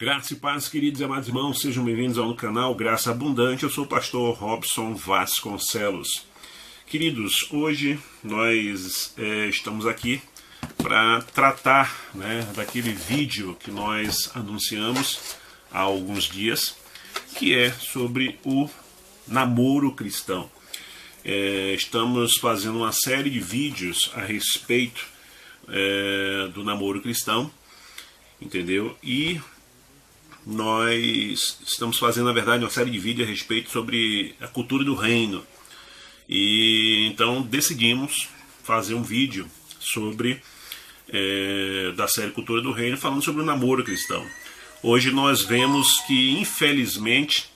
Graça e paz, queridos e amados irmãos, sejam bem-vindos ao canal Graça Abundante. Eu sou o pastor Robson Vasconcelos. Queridos, hoje nós estamos aqui para tratar daquele vídeo que nós anunciamos há alguns dias, que é sobre o namoro cristão. Estamos fazendo uma série de vídeos a respeito do namoro cristão, entendeu? E nós estamos fazendo, na verdade, uma série de vídeos a respeito sobre a cultura do reino. E então decidimos fazer um vídeo sobre da série Cultura do Reino, falando sobre o namoro cristão. Hoje nós vemos que, infelizmente,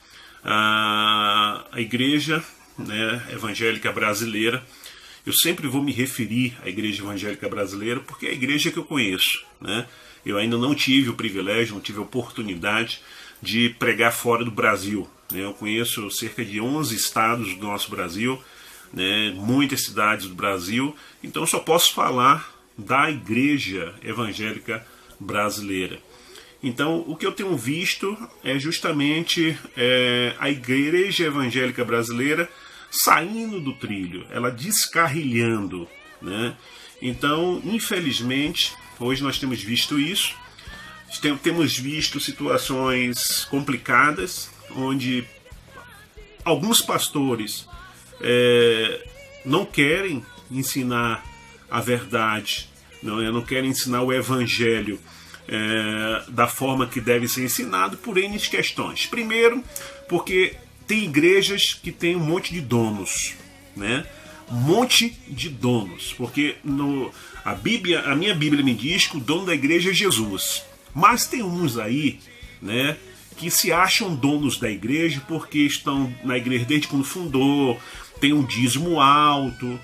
a igreja evangélica brasileira, eu sempre vou me referir à igreja evangélica brasileira porque é a igreja que eu conheço, Eu ainda não tive o privilégio, não tive a oportunidade de pregar fora do Brasil. Eu conheço cerca de 11 estados do nosso Brasil, muitas cidades do Brasil, então eu só posso falar da igreja evangélica brasileira. Então, o que eu tenho visto é justamente a igreja evangélica brasileira saindo do trilho, ela descarrilhando, Então, infelizmente, hoje nós temos visto isso, temos visto situações complicadas, onde alguns pastores não querem ensinar a verdade, não querem ensinar o evangelho da forma que deve ser ensinado por N questões. Primeiro, porque tem igrejas que tem um monte de donos, um monte de donos, porque a minha Bíblia me diz que o dono da igreja é Jesus, mas tem uns aí, que se acham donos da igreja porque estão na igreja desde quando fundou, tem um dízimo alto,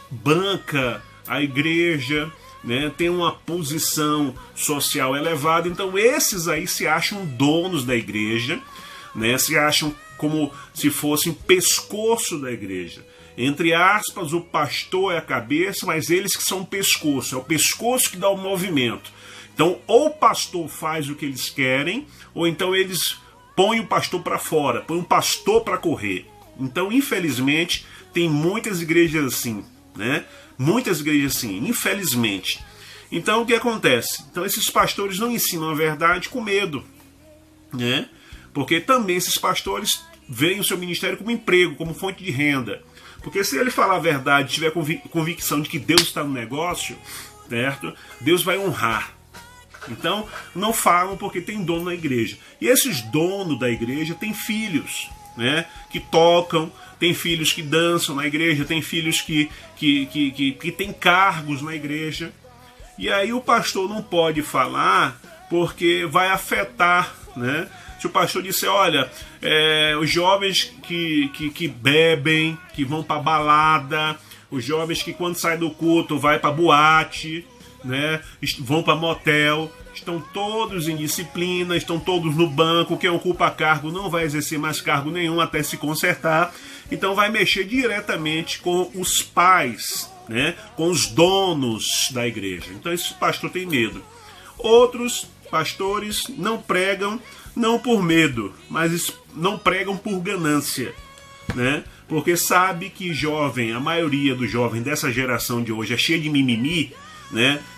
banca a igreja, tem uma posição social elevada. Então esses aí se acham donos da igreja, se acham como se fossem pescoço da igreja. Entre aspas, o pastor é a cabeça, mas eles que são o pescoço. É o pescoço que dá o movimento. Então, ou o pastor faz o que eles querem, ou então eles põem o pastor para fora, põem o pastor para correr. Então, infelizmente, tem muitas igrejas assim, Muitas igrejas assim, infelizmente. Então, o que acontece? Então, esses pastores não ensinam a verdade com medo, Porque também esses pastores veem o seu ministério como emprego, como fonte de renda. Porque se ele falar a verdade, tiver convicção de que Deus está no negócio, certo? Deus vai honrar. Então, não falam porque tem dono na igreja. E esses donos da igreja têm filhos, que tocam, tem filhos que dançam na igreja, tem filhos que têm cargos na igreja. E aí o pastor não pode falar porque vai afetar, Se o pastor disser, olha, os jovens que bebem, que vão para balada, os jovens que quando saem do culto vai para boate, vão para motel, estão todos em disciplina, estão todos no banco, quem ocupa cargo não vai exercer mais cargo nenhum até se consertar. Então vai mexer diretamente com os pais, com os donos da igreja. Então esse pastor tem medo. Outros pastores não pregam não por medo, mas não pregam por ganância, Porque sabe que a maioria dos jovens dessa geração de hoje é cheia de mimimi,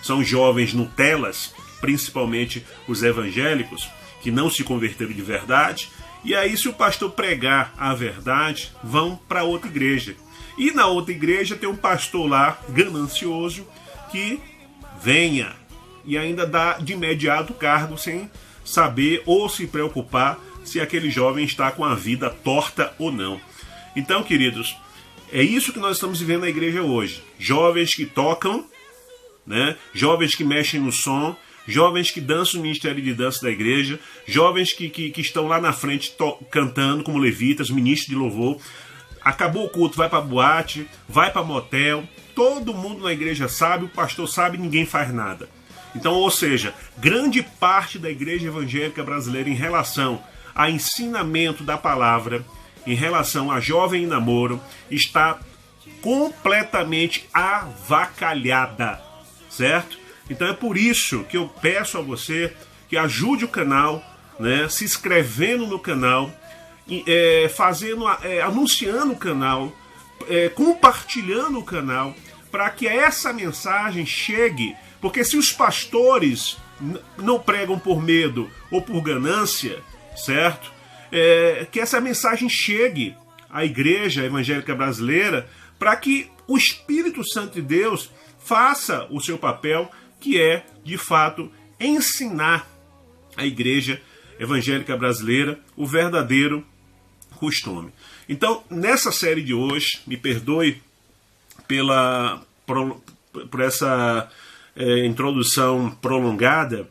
São jovens Nutelas, principalmente os evangélicos, que não se converteram de verdade. E aí, se o pastor pregar a verdade, vão para outra igreja. E na outra igreja tem um pastor lá, ganancioso, que venha e ainda dá de imediato cargo sem saber ou se preocupar se aquele jovem está com a vida torta ou não. Então, queridos, é isso que nós estamos vivendo na igreja hoje. Jovens que tocam, jovens que mexem no som, jovens que dançam no ministério de dança da igreja, jovens que estão lá na frente cantando como levitas, ministros de louvor. Acabou o culto, vai para boate, vai para motel, todo mundo na igreja sabe, o pastor sabe, ninguém faz nada. Então, ou seja, grande parte da igreja evangélica brasileira em relação a ensinamento da palavra, em relação a jovem e namoro, está completamente avacalhada, certo? Então é por isso que eu peço a você que ajude o canal, né, se inscrevendo no canal, anunciando o canal, compartilhando o canal, para que essa mensagem chegue, porque se os pastores não pregam por medo ou por ganância, certo? Que essa mensagem chegue à igreja evangélica brasileira, para que o Espírito Santo de Deus faça o seu papel, que é, de fato, ensinar a igreja evangélica brasileira o verdadeiro costume. Então, nessa série de hoje, me perdoe por essa introdução prolongada,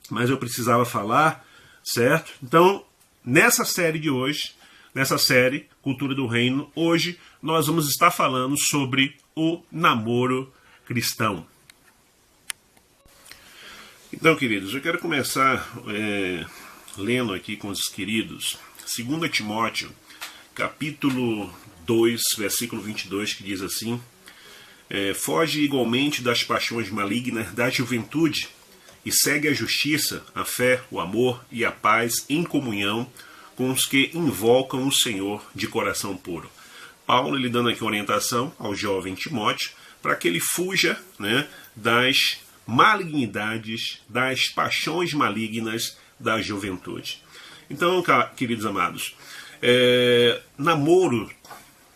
mas eu precisava falar, certo? Então, nessa série de hoje, nessa série Cultura do Reino, hoje nós vamos estar falando sobre o namoro cristão. Então, queridos, eu quero começar lendo aqui com os queridos 2 Timóteo, capítulo 2, versículo 22, que diz assim: foge igualmente das paixões malignas da juventude e segue a justiça, a fé, o amor e a paz em comunhão com os que invocam o Senhor de coração puro. Paulo, ele dando aqui orientação ao jovem Timóteo para que ele fuja, né, das malignidades, das paixões malignas da juventude. Então, queridos amados,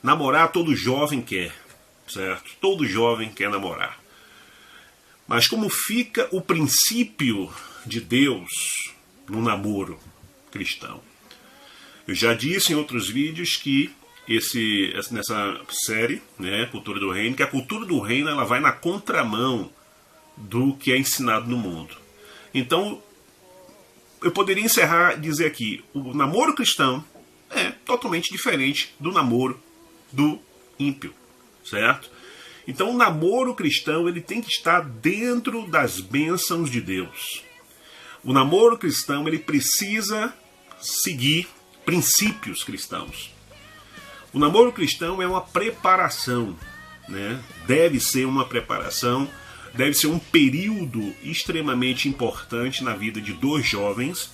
namorar todo jovem quer, certo? Todo jovem quer namorar. Mas como fica o princípio de Deus no namoro cristão? Eu já disse em outros vídeos que nessa série, né, Cultura do Reino, que a cultura do reino ela vai na contramão do que é ensinado no mundo. Então, eu poderia encerrar e dizer aqui, o namoro cristão é totalmente diferente do namoro do ímpio, certo? Então, o namoro cristão ele tem que estar dentro das bênçãos de Deus. O namoro cristão ele precisa seguir princípios cristãos. O namoro cristão é uma preparação, né? Deve ser uma preparação, deve ser um período extremamente importante na vida de dois jovens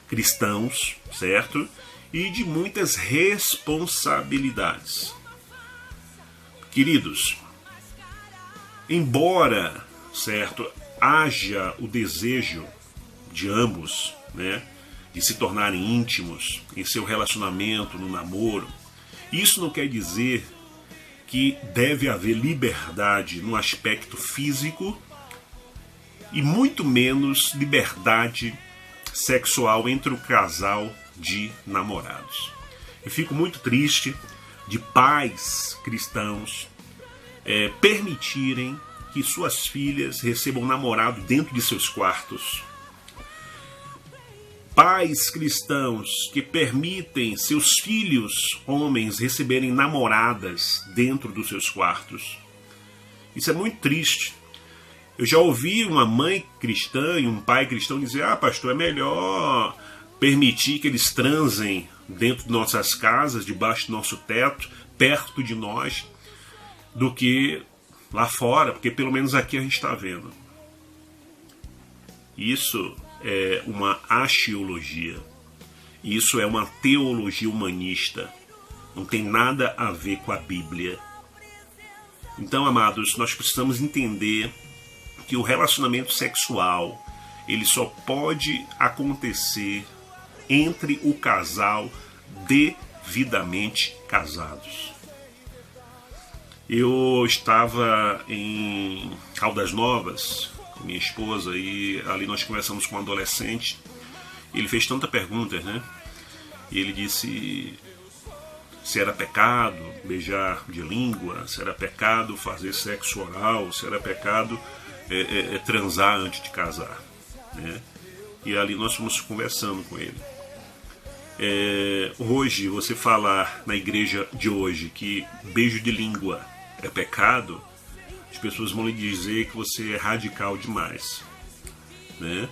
cristãos, certo? E de muitas responsabilidades. Queridos, embora, certo, haja o desejo de ambos, né, de se tornarem íntimos em seu relacionamento, no namoro, isso não quer dizer que deve haver liberdade no aspecto físico e muito menos liberdade sexual entre o casal de namorados. Eu fico muito triste de pais cristãos permitirem que suas filhas recebam namorado dentro de seus quartos. Pais cristãos que permitem seus filhos homens receberem namoradas dentro dos seus quartos. Isso é muito triste. Eu já ouvi uma mãe cristã e um pai cristão dizer: pastor, é melhor permitir que eles transem dentro de nossas casas, debaixo do nosso teto, perto de nós, do que lá fora, porque pelo menos aqui a gente está vendo. Isso é uma axiologia. Isso é uma teologia humanista. Não tem nada a ver com a Bíblia. Então, amados, nós precisamos entender que o relacionamento sexual ele só pode acontecer entre o casal devidamente casados. Eu estava em Caldas Novas com minha esposa e ali nós conversamos com um adolescente. Ele fez tanta perguntas, né? E ele disse se era pecado beijar de língua, se era pecado fazer sexo oral, se era pecado transar antes de casar, né? E ali nós fomos conversando com ele. Hoje, você falar na igreja de hoje que beijo de língua é pecado, as pessoas vão lhe dizer que você é radical demais, né?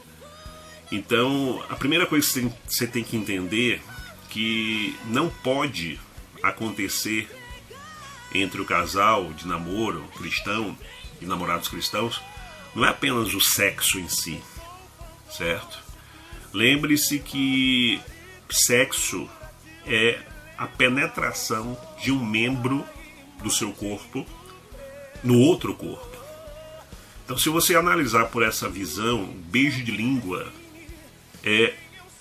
Então, a primeira coisa que você tem que entender que não pode acontecer entre o casal de namoro cristão e namorados cristãos não é apenas o sexo em si, certo? Lembre-se que sexo é a penetração de um membro do seu corpo no outro corpo. Então, se você analisar por essa visão, beijo de língua é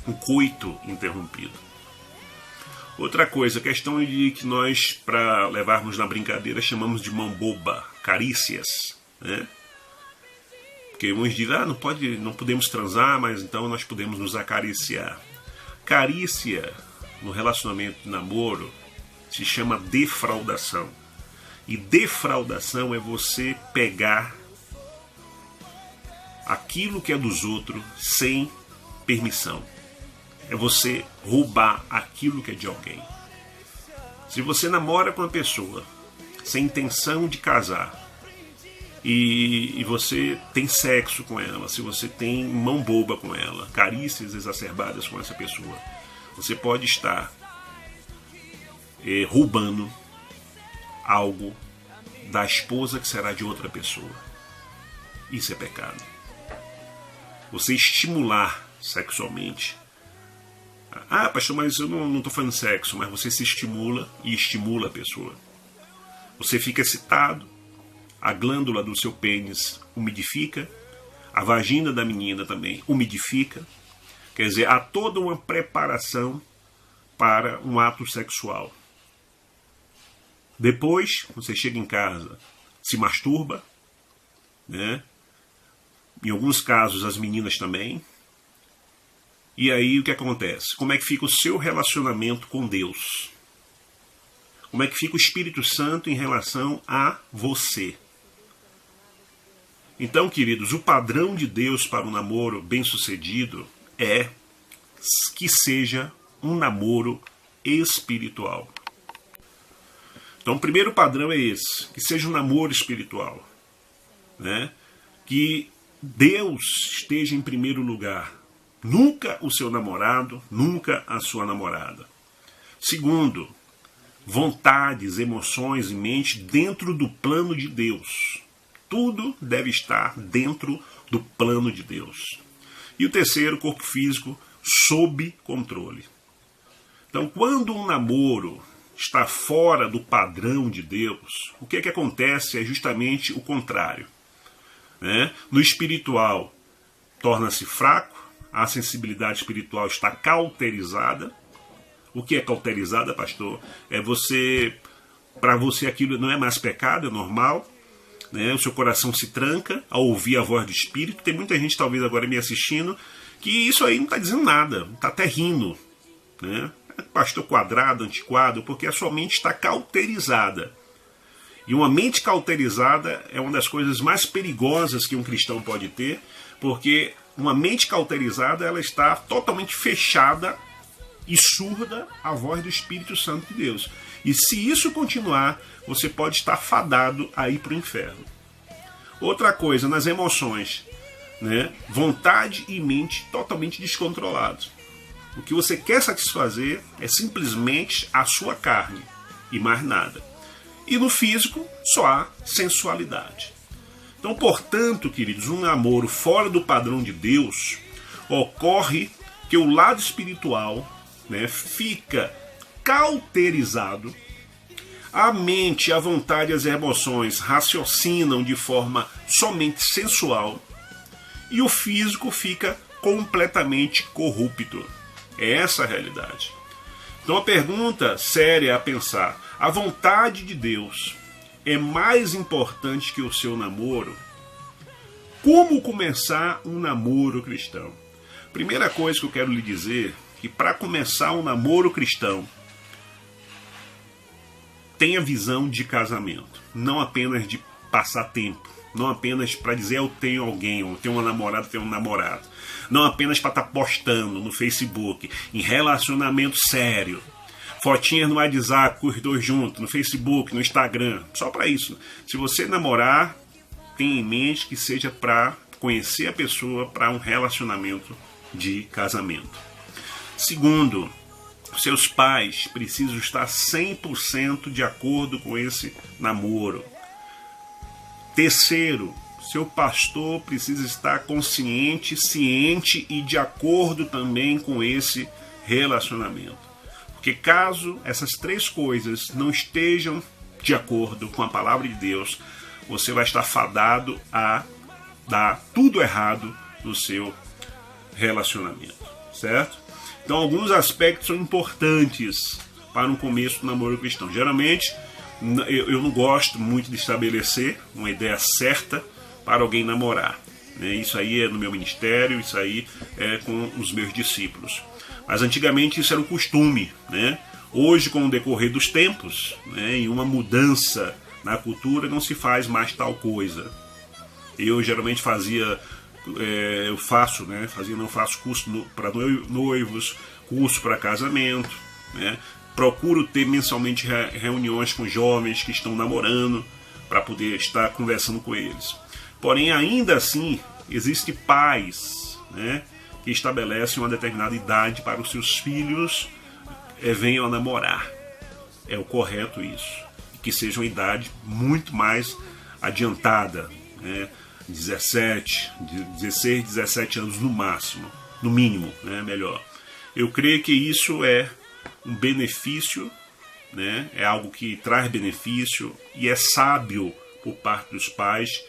um coito interrompido. Outra coisa, a questão de que nós, para levarmos na brincadeira, chamamos de mão boba, carícias, né? Porque uns dizem, não podemos transar, mas então nós podemos nos acariciar. Carícia, no relacionamento de namoro, se chama defraudação. E defraudação é você pegar aquilo que é dos outros sem permissão. É você roubar aquilo que é de alguém. Se você namora com uma pessoa sem intenção de casar e você tem sexo com ela, se você tem mão boba com ela, carícias exacerbadas com essa pessoa, você pode estar roubando algo da esposa que será de outra pessoa. Isso é pecado. Você estimular sexualmente. Ah, pastor, mas eu não estou falando sexo, mas você se estimula e estimula a pessoa. Você fica excitado, a glândula do seu pênis umidifica, a vagina da menina também umidifica. Quer dizer, há toda uma preparação para um ato sexual. Depois, você chega em casa, se masturba, né? Em alguns casos, as meninas também. E aí o que acontece? Como é que fica o seu relacionamento com Deus? Como é que fica o Espírito Santo em relação a você? Então, queridos, o padrão de Deus para um namoro bem-sucedido é que seja um namoro espiritual. Então, o primeiro padrão é esse, que seja um namoro espiritual, né? Que Deus esteja em primeiro lugar. Nunca o seu namorado, nunca a sua namorada. Segundo, vontades, emoções e mente dentro do plano de Deus. Tudo deve estar dentro do plano de Deus. E o terceiro, corpo físico sob controle. Então, quando um namoro está fora do padrão de Deus, o que acontece é justamente o contrário, né? No espiritual, torna-se fraco, a sensibilidade espiritual está cauterizada. O que é cauterizada, pastor? É para você aquilo não é mais pecado, é normal, né? O seu coração se tranca ao ouvir a voz do Espírito. Tem muita gente talvez agora me assistindo que isso aí não está dizendo nada, está até rindo, né? Pastor quadrado, antiquado, porque a sua mente está cauterizada. E uma mente cauterizada é uma das coisas mais perigosas que um cristão pode ter, porque uma mente cauterizada, ela está totalmente fechada e surda à voz do Espírito Santo de Deus. E se isso continuar, você pode estar fadado a ir para o inferno. Outra coisa, nas emoções, né? Vontade e mente totalmente descontrolados. O que você quer satisfazer é simplesmente a sua carne e mais nada. E no físico, só há sensualidade. Então, portanto, queridos, um namoro fora do padrão de Deus ocorre que o lado espiritual, né, fica cauterizado, a mente, a vontade e as emoções raciocinam de forma somente sensual e o físico fica completamente corrupto. É essa a realidade. Então a pergunta séria a pensar: a vontade de Deus é mais importante que o seu namoro? Como começar um namoro cristão? Primeira coisa que eu quero lhe dizer, que para começar um namoro cristão, tenha visão de casamento, não apenas de passar tempo, não apenas para dizer eu tenho alguém, eu tenho uma namorada, tenho um namorado, não apenas para estar postando no Facebook, em relacionamento sério, fotinhas no WhatsApp com os dois juntos, no Facebook, no Instagram, só para isso. Se você namorar, tenha em mente que seja para conhecer a pessoa, para um relacionamento de casamento. Segundo, seus pais precisam estar 100% de acordo com esse namoro. Terceiro, seu pastor precisa estar consciente, ciente e de acordo também com esse relacionamento. Porque caso essas três coisas não estejam de acordo com a palavra de Deus, você vai estar fadado a dar tudo errado no seu relacionamento, certo? Então alguns aspectos são importantes para um começo do namoro cristão. Geralmente eu não gosto muito de estabelecer uma ideia certa para alguém namorar, né? Isso aí é no meu ministério, isso aí é com os meus discípulos. Mas antigamente isso era um costume, né? Hoje, com o decorrer dos tempos, né, em uma mudança na cultura, não se faz mais tal coisa. Eu geralmente não faço curso para noivos, curso para casamento, né? Procuro ter mensalmente reuniões com jovens que estão namorando para poder estar conversando com eles. Porém, ainda assim, existem pais, né, que estabelecem uma determinada idade para os seus filhos venham a namorar. É o correto isso. Que seja uma idade muito mais adiantada, né? 16, 17 anos no máximo, no mínimo, né? Melhor. Eu creio que isso é um benefício, né? É algo que traz benefício e é sábio por parte dos pais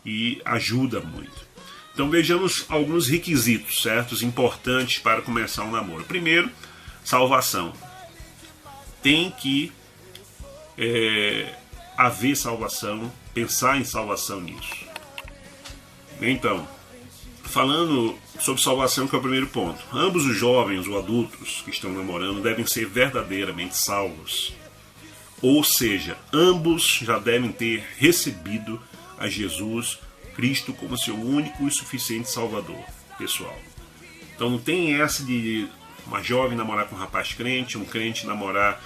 e ajuda muito. Então vejamos alguns requisitos, certos, importantes para começar um namoro. Primeiro, salvação. Tem que haver salvação, pensar em salvação nisso. Então, falando sobre salvação, que é o primeiro ponto. Ambos os jovens ou adultos que estão namorando devem ser verdadeiramente salvos. Ou seja, ambos já devem ter recebido a Jesus Cristo como seu único e suficiente Salvador, pessoal. Então não tem essa de uma jovem namorar com um rapaz crente, um crente namorar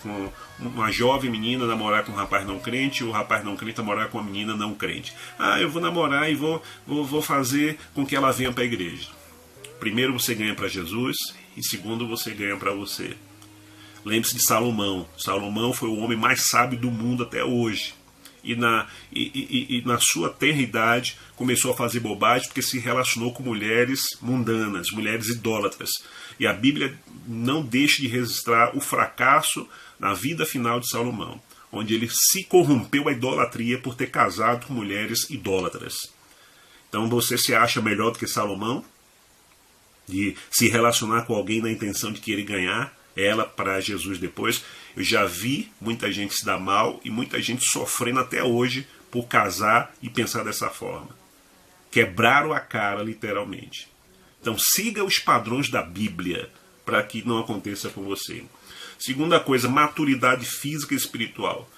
com uma jovem menina namorar com um rapaz não crente, ou o rapaz não crente namorar com uma menina não crente. Eu vou namorar e vou fazer com que ela venha para a igreja. Primeiro você ganha para Jesus e segundo você ganha para você. Lembre-se de Salomão. Salomão foi o homem mais sábio do mundo até hoje. E na sua tenra idade começou a fazer bobagem porque se relacionou com mulheres mundanas, mulheres idólatras. E a Bíblia não deixa de registrar o fracasso na vida final de Salomão, onde ele se corrompeu à idolatria por ter casado com mulheres idólatras. Então você se acha melhor do que Salomão? De se relacionar com alguém na intenção de querer ganhar ela para Jesus depois? Eu já vi muita gente se dar mal e muita gente sofrendo até hoje por casar e pensar dessa forma. Quebraram a cara, literalmente. Então siga os padrões da Bíblia para que não aconteça com você. Segunda coisa, maturidade física e espiritual.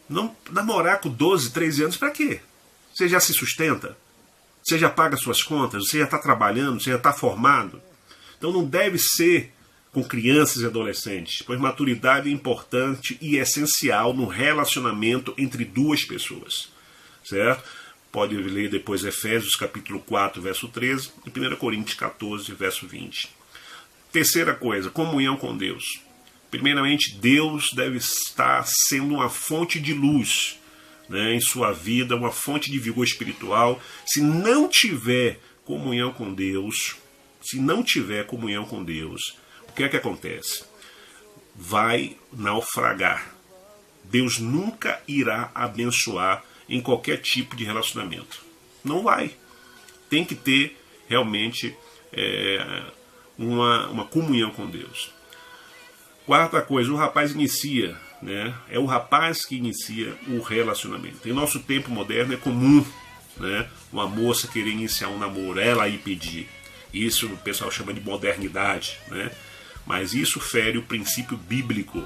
Não namorar com 12, 13 anos, para quê? Você já se sustenta? Você já paga suas contas? Você já está trabalhando? Você já está formado? Então não deve ser com crianças e adolescentes, pois maturidade é importante e essencial no relacionamento entre duas pessoas, certo? Pode ler depois Efésios capítulo 4, verso 13 e 1 Coríntios 14, verso 20. Terceira coisa, comunhão com Deus. Primeiramente, Deus deve estar sendo uma fonte de luz, né, em sua vida, uma fonte de vigor espiritual. Se não tiver comunhão com Deus, o que é que acontece? Vai naufragar. Deus nunca irá abençoar em qualquer tipo de relacionamento. Não vai. Tem que ter realmente uma comunhão com Deus. Quarta coisa, o rapaz inicia, né? É o rapaz que inicia o relacionamento. Em nosso tempo moderno é comum, né, uma moça querer iniciar um namoro, ela ir pedir. Isso o pessoal chama de modernidade, né? Mas isso fere o princípio bíblico.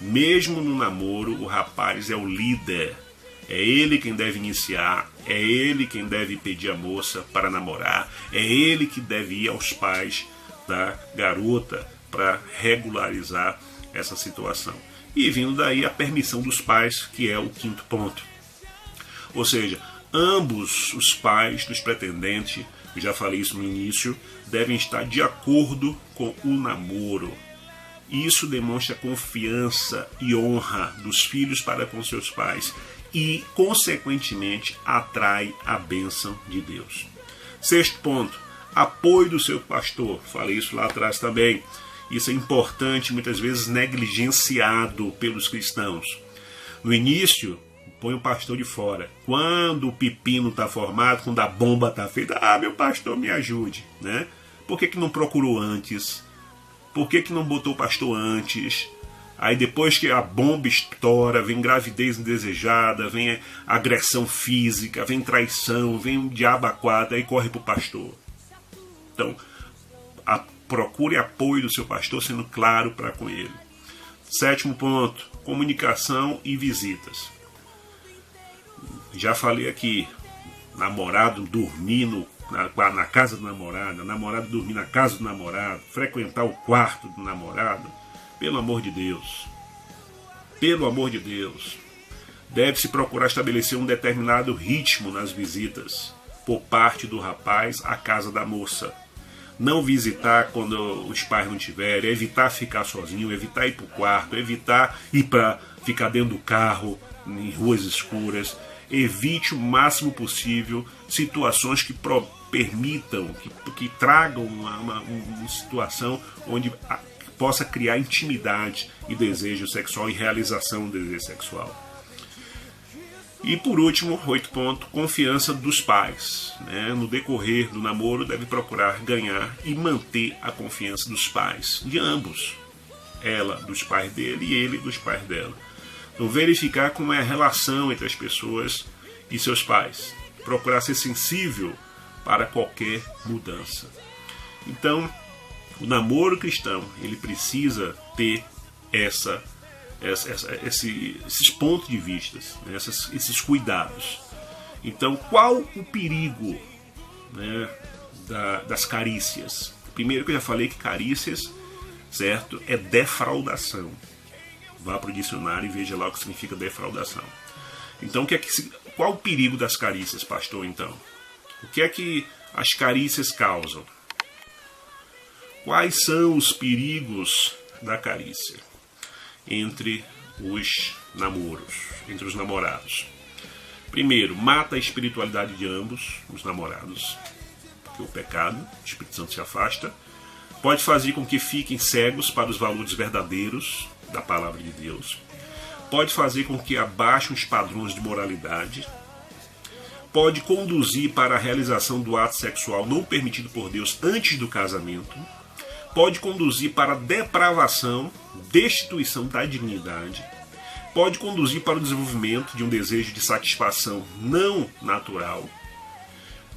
Mesmo no namoro, o rapaz é o líder. É ele quem deve iniciar, é ele quem deve pedir a moça para namorar, é ele que deve ir aos pais da garota para regularizar essa situação. E vindo daí a permissão dos pais, que é o quinto ponto. Ou seja, ambos os pais dos pretendentes, eu já falei isso no início, devem estar de acordo com o namoro. Isso demonstra confiança e honra dos filhos para com seus pais. e, consequentemente, atrai a bênção de Deus. Sexto ponto, apoio do seu pastor. Falei isso lá atrás também. Isso é importante, muitas vezes negligenciado pelos cristãos. No início, põe o pastor de fora. Quando o pepino está formado, quando a bomba está feita, meu pastor, me ajude, né? Por que não procurou antes? Por que não botou o pastor antes? Aí depois que a bomba estoura, vem gravidez indesejada, vem agressão física, vem traição, vem um diabo a quatro, aí corre para o pastor. Então, procure apoio do seu pastor, sendo claro para com ele. Sétimo ponto, comunicação e visitas. Já falei aqui, namorado dormir na casa do namorado, namorado dormir na casa do namorado, frequentar o quarto do namorado. Pelo amor de Deus, deve-se procurar estabelecer um determinado ritmo nas visitas por parte do rapaz à casa da moça. Não visitar quando os pais não estiverem, evitar ficar sozinho, evitar ir para o quarto, evitar ir para ficar dentro do carro, em ruas escuras. Evite o máximo possível situações que permitam, que tragam uma situação onde possa criar intimidade e desejo sexual e realização do desejo sexual. E por último, 8 ponto, confiança dos pais. No decorrer do namoro, deve procurar ganhar e manter a confiança dos pais, de ambos. Ela dos pais dele e ele dos pais dela. Então verificar como é a relação entre as pessoas e seus pais. Procurar ser sensível para qualquer mudança. Então, o namoro cristão, ele precisa ter esses pontos de vista, esses cuidados. Então, qual o perigo, das carícias? Primeiro que eu já falei que carícias, certo, é defraudação. Vá para o dicionário e veja lá o que significa defraudação. Então, qual o perigo das carícias, pastor, então? O que é que as carícias causam? Quais são os perigos da carícia entre os namoros, entre os namorados? Primeiro, mata a espiritualidade de ambos os namorados, porque o pecado, o Espírito Santo se afasta. Pode fazer com que fiquem cegos para os valores verdadeiros da palavra de Deus. Pode fazer com que abaixem os padrões de moralidade. Pode conduzir para a realização do ato sexual não permitido por Deus antes do casamento. Pode conduzir para a depravação, destituição da dignidade. Pode conduzir para o desenvolvimento de um desejo de satisfação não natural.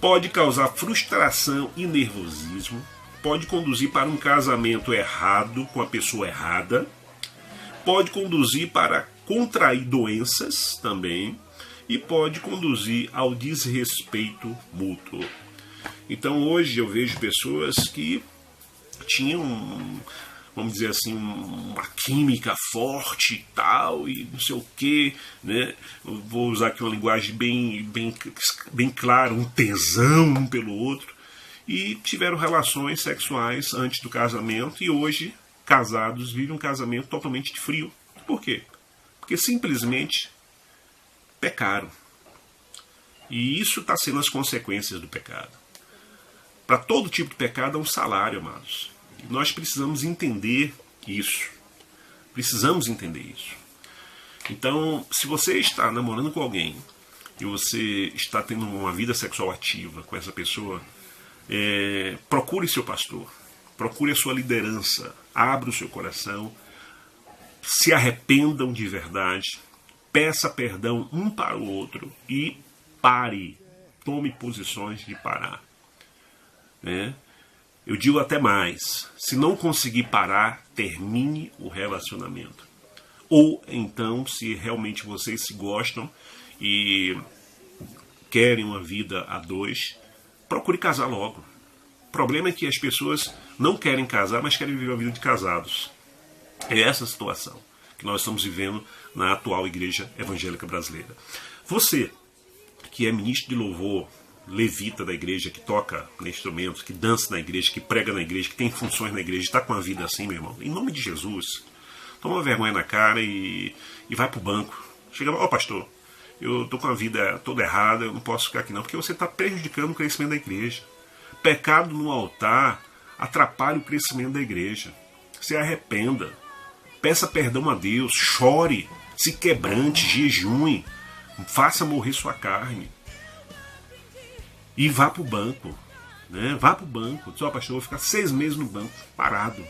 Pode causar frustração e nervosismo. Pode conduzir para um casamento errado com a pessoa errada. Pode conduzir para contrair doenças também. E pode conduzir ao desrespeito mútuo. Então hoje eu vejo pessoas que tinham, vamos dizer assim, uma química forte e tal, e não sei o que, né? Eu vou usar aqui uma linguagem bem clara, um tesão um pelo outro, e tiveram relações sexuais antes do casamento, e hoje, casados, vivem um casamento totalmente frio. Por quê? Porque simplesmente pecaram. E isso está sendo as consequências do pecado. Para todo tipo de pecado há um salário, amados. E nós precisamos entender isso. Precisamos entender isso. Então, se você está namorando com alguém e você está tendo uma vida sexual ativa com essa pessoa, procure seu pastor. Procure a sua liderança. Abra o seu coração. Se arrependam de verdade. Peça perdão um para o outro e pare. Tome posições de parar. Eu digo até mais, se não conseguir parar, termine o relacionamento. Ou então, se realmente vocês se gostam e querem uma vida a dois, procure casar logo. O problema é que as pessoas não querem casar, mas querem viver a vida de casados. É essa a situação que nós estamos vivendo na atual igreja evangélica brasileira. Você, que é ministro de louvor, levita da igreja, que toca instrumentos, que dança na igreja, que prega na igreja, que tem funções na igreja, está com a vida assim, meu irmão, em nome de Jesus, toma uma vergonha na cara e vai para o banco. Chega lá, pastor, eu tô com a vida toda errada, eu não posso ficar aqui não, porque você está prejudicando o crescimento da igreja. Pecado no altar atrapalha o crescimento da igreja. Se arrependa, peça perdão a Deus, chore, se quebrante, jejue, faça morrer sua carne e vá para o banco. Né? Vá para o banco. Diz, pastor, eu vou ficar 6 meses no banco, parado.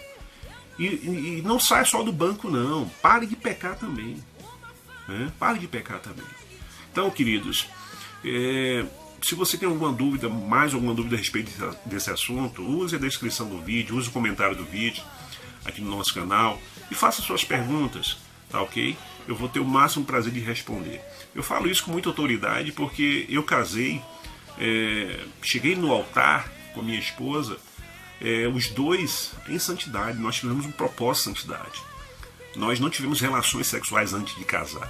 E não saia só do banco, não. Pare de pecar também. Né? Pare de pecar também. Então, queridos, se você tem alguma dúvida, mais alguma dúvida a respeito desse assunto, use a descrição do vídeo, use o comentário do vídeo aqui no nosso canal e faça suas perguntas, tá ok? Eu vou ter o máximo prazer de responder. Eu falo isso com muita autoridade porque eu casei, cheguei no altar com a minha esposa, os dois em santidade, nós tivemos um propósito de santidade. Nós não tivemos relações sexuais antes de casar.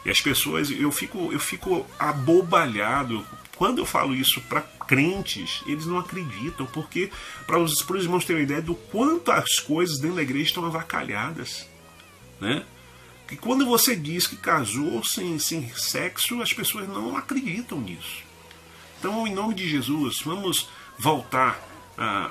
E as pessoas, eu fico abobalhado. Quando eu falo isso para crentes, eles não acreditam, porque para os irmãos terem uma ideia do quanto as coisas dentro da igreja estão avacalhadas. Né? Que quando você diz que casou sem sexo, as pessoas não acreditam nisso. Então, em nome de Jesus, vamos voltar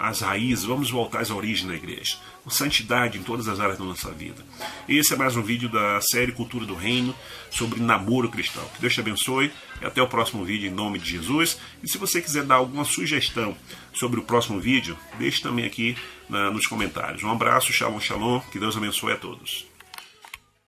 às raízes, vamos voltar às origens da igreja. Com santidade em todas as áreas da nossa vida. Esse é mais um vídeo da série Cultura do Reino sobre namoro cristão. Que Deus te abençoe e até o próximo vídeo em nome de Jesus. E se você quiser dar alguma sugestão sobre o próximo vídeo, deixe também aqui nos comentários. Um abraço, shalom, shalom. Que Deus abençoe a todos.